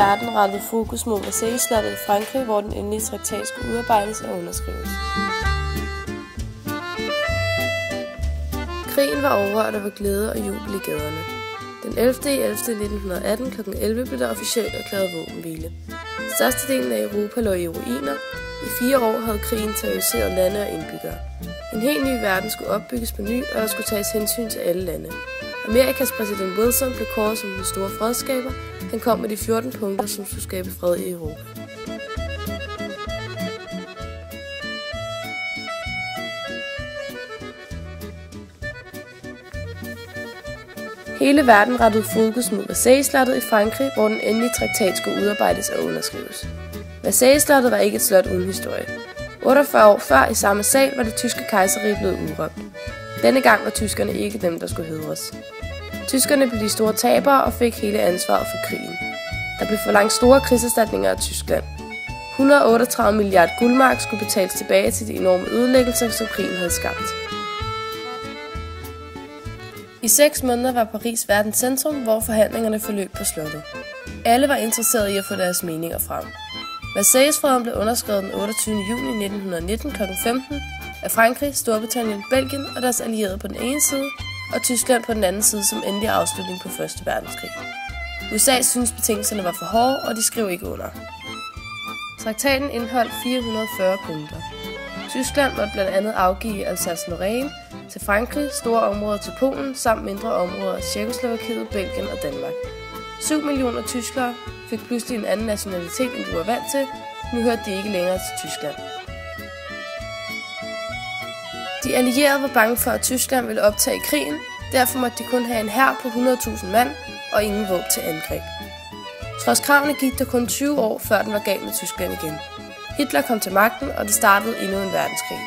verden rettede fokus mod Versailles-slottet i Frankrig, hvor den endelige traktat skulle udarbejdes og underskrives. Krigen var over, og der var glæde og jubel i gaderne. Den 11.11.1918 kl. 11 blev der officielt erklæret våbenhvile. Størstedelen af Europa lå i ruiner. I 4 år havde krigen terroriseret lande og indbyggere. En helt ny verden skulle opbygges på ny, og der skulle tages hensyn til alle lande. Amerikas præsident Wilson blev kåret som den store fredsskaber. Han kom med de 14 punkter, som skulle skabe fred i Europa. Hele verden rettede fokus mod Versailles-slottet i Frankrig, hvor den endelige traktat skulle udarbejdes og underskrives. Versailles-slottet var ikke et slot uden historie. 48 år før i samme sal var det tyske kejserrige blevet udråbt. Denne gang var tyskerne ikke dem, der skulle hædres. Tyskerne blev de store tabere og fik hele ansvaret for krigen. Der blev forlangt store krigserstatninger af Tyskland. 138 milliarder guldmark skulle betales tilbage til de enorme ødelæggelser, som krigen havde skabt. I 6 måneder var Paris verdens centrum, hvor forhandlingerne forløb på slottet. Alle var interesserede i at få deres meninger frem. Versailles-freden blev underskrevet den 28. juni 1919 kl. 15 af Frankrig, Storbritannien, Belgien og deres allierede på den ene side, og Tyskland på den anden side som endelig afslutning på 1. verdenskrig. USA syntes betingelserne var for hårde, og de skrev ikke under. Traktaten indeholdt 440 punkter. Tyskland måtte blandt andet afgive Alsace-Lorraine til Frankrig, store områder til Polen samt mindre områder af Tjekkoslovakiet, Belgien og Danmark. 7 millioner tyskere fik pludselig en anden nationalitet, end de var vant til. Nu hørte de ikke længere til Tyskland. De allierede var bange for, at Tyskland ville optage krigen. Derfor måtte de kun have en hær på 100.000 mand og ingen våben til angreb. Trods kravene gik der kun 20 år, før den var gal med Tyskland igen. Hitler kom til magten, og det startede endnu en verdenskrig.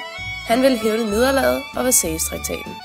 Han ville hævne nederlaget og Versailles-traktaten.